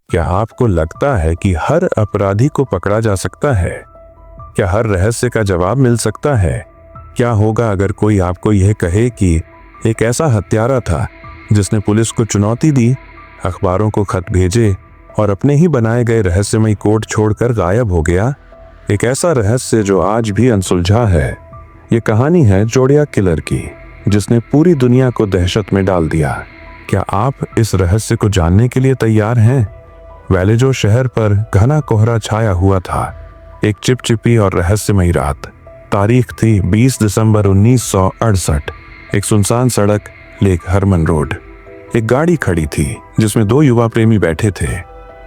क्या आपको लगता है कि हर अपराधी को पकड़ा जा सकता है? क्या हर रहस्य का जवाब मिल सकता है? क्या होगा अगर कोई आपको यह कहे कि एक ऐसा हत्यारा था जिसने पुलिस को चुनौती दी, अखबारों को खत भेजे और अपने ही बनाए गए रहस्यमयी कोड छोड़कर गायब हो गया? एक ऐसा रहस्य जो आज भी अनसुलझा है। ये कहानी है जोडियाक किलर की, जिसने पूरी दुनिया को दहशत में डाल दिया। क्या आप इस रहस्य को जानने के लिए तैयार हैं? वैलेजो शहर पर घना कोहरा छाया हुआ था। एक चिपचिपी और रहस्यमयी रात। तारीख थी 20 दिसंबर 1968। एक सुनसान सड़क, लेक हरमन रोड। एक गाड़ी खड़ी थी जिसमें 2 युवा प्रेमी बैठे थे,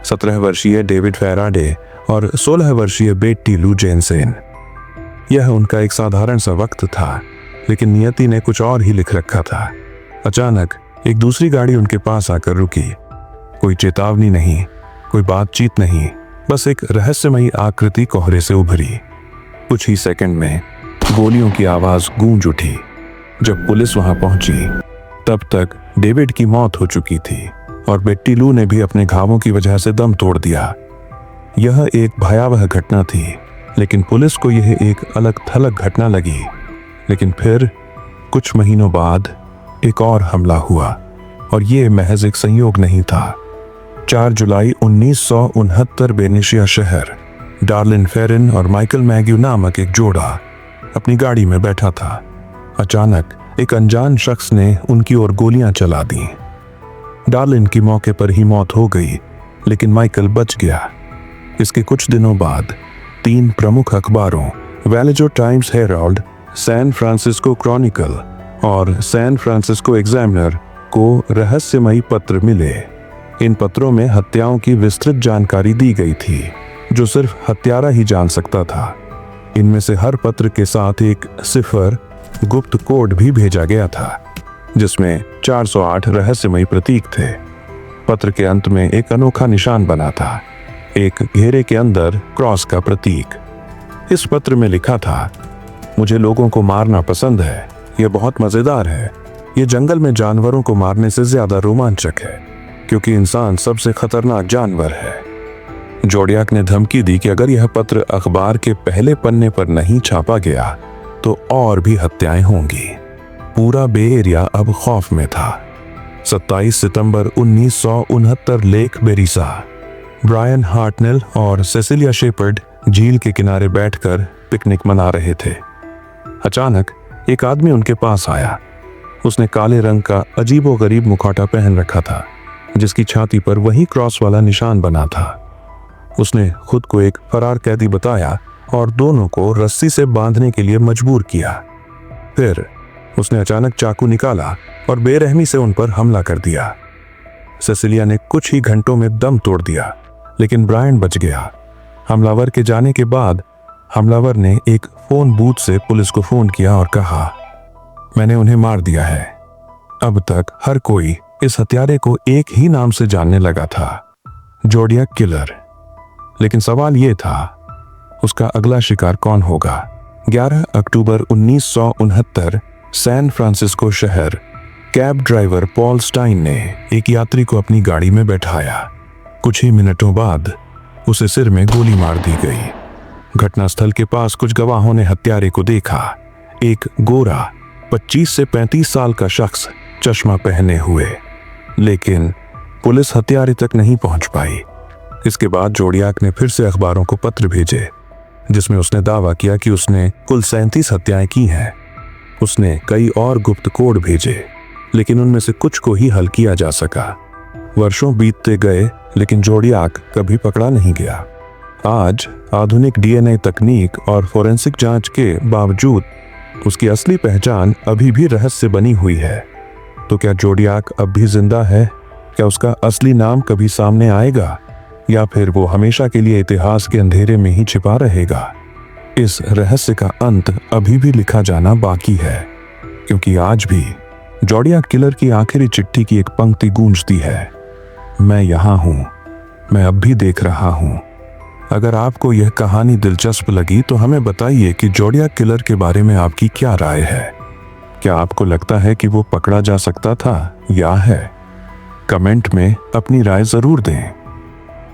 17 वर्षीय डेविड फैराडे और 16 वर्षीय बेटी लू जेनसेन। यह उनका एक साधारण सा वक्त था, लेकिन नियति ने कुछ और ही लिख रखा था। अचानक एक दूसरी गाड़ी उनके पास आकर रुकी। कोई चेतावनी नहीं, कोई बातचीत नहीं, बस एक रहस्यमयी आकृति कोहरे से उभरी। कुछ ही सेकंड में गोलियों की आवाज गूंज उठी। जब पुलिस वहां पहुंची तब तक डेविड की मौत हो चुकी थी और बेटी लू ने भी अपने घावों की वजह से दम तोड़ दिया। यह एक भयावह घटना थी, लेकिन पुलिस को यह एक अलग थलग घटना लगी। लेकिन फिर कुछ महीनों बाद एक और हमला हुआ, और यह महज एक संयोग नहीं था। 4 जुलाई 1969 बेनिशिया शहर, डार्लिन फेरिन और माइकल मैग्यू नामक एक जोड़ा अपनी गाड़ी में बैठा था। अचानक एक अनजान शख्स ने उनकी ओर गोलियां चला दी। डार्लिन की मौके पर ही मौत हो गई, लेकिन माइकल बच गया। इसके कुछ दिनों बाद 3 प्रमुख अखबारों Vallejo Times Herald, San Francisco Chronicle और सैन फ्रांसिस्को एग्जामिनर को रहस्यमयी पत्र मिले। इन पत्रों में हत्याओं की विस्तृत जानकारी दी गई थी, जो सिर्फ हत्यारा ही जान सकता था। इनमें से हर पत्र के साथ एक सिफर गुप्त कोड भी भेजा गया था, जिसमें 408 रहस्यमयी प्रतीक थे। पत्र के अंत में एक अनोखा निशान बना था, एक घेरे के अंदर क्रॉस का प्रतीक। इस पत्र में लिखा था, मुझे लोगों को मारना पसंद है। यह बहुत मजेदार है। यह जंगल में जानवरों को मारने से ज्यादा रोमांचक है, क्योंकि इंसान सबसे खतरनाक जानवर है। जोडियाक ने धमकी दी कि अगर यह पत्र अखबार के पहले पन्ने पर नहीं छापा गया तो और भी हत्याएं होंगी। पूरा बे एरिया अब खौफ में था। 27 सितंबर 1969 लेक बेरिसा। ब्रायन हार्टनेल और सेसिलिया शेपर्ड झील के किनारे बैठकर पिकनिक मना रहे थे। अचानक एक आदमी उनके पास आया। उसने काले रंग का अजीबोगरीब मुखौटा पहन रखा था, जिसकी छाती पर वही क्रॉस वाला निशान बना था। उसने खुद को एक फरार कैदी बताया और दोनों को रस्सी से बांधने के लिए मजबूर किया। फिर उसने अचानक चाकू निकाला और बेरहमी से उन पर हमला कर दिया। सेसिलिया ने कुछ ही घंटों में दम तोड़ दिया, लेकिन ब्रायन बच गया। हमलावर के जाने के बाद हमलावर ने एक फोन बूथ से पुलिस को फोन किया और कहा, मैंने उन्हें मार दिया है। अब तक हर कोई इस हत्यारे को एक ही नाम से जानने लगा था, जोडियाक किलर। लेकिन सवाल यह था, उसका अगला शिकार कौन होगा? 11 अक्टूबर 1969 सैन फ्रांसिस्को शहर, कैब ड्राइवर पॉल स्टाइन ने एक यात्री को अपनी गाड़ी में बैठाया। कुछ ही मिनटों बाद उसे सिर में गोली मार दी गई। घटनास्थल के पास कुछ गवाहों ने हत्यारे को देखा। एक गोरा 25 से 35 साल का शख्स, चश्मा पहने हुए। लेकिन पुलिस हत्यारे तक नहीं पहुंच पाई। इसके बाद जोडियाक ने फिर से अखबारों को पत्र भेजे, जिसमें उसने दावा किया कि उसने कुल 37 हत्याएं की हैं। उसने कई और गुप्त कोड भेजे, लेकिन उनमें से कुछ को ही हल किया जा सका। वर्षों बीतते गए, लेकिन जोडियाक कभी पकड़ा नहीं गया। आज आधुनिक डीएनए तकनीक और फोरेंसिक जांच के बावजूद उसकी असली पहचान अभी भी रहस्य बनी हुई है। तो क्या जोडियाक अब भी जिंदा है? क्या उसका असली नाम कभी सामने आएगा, या फिर वो हमेशा के लिए इतिहास के अंधेरे में ही छिपा रहेगा? इस रहस्य का अंत अभी भी लिखा जाना बाकी है, क्योंकि आज भी जोडियाक किलर की आखिरी चिट्ठी की एक पंक्ति गूंजती है, मैं यहाँ हूँ, मैं अब भी देख रहा हूँ। अगर आपको यह कहानी दिलचस्प लगी तो हमें बताइए कि जोडियाक किलर के बारे में आपकी क्या राय है। क्या आपको लगता है कि वो पकड़ा जा सकता था या है? कमेंट में अपनी राय जरूर दें।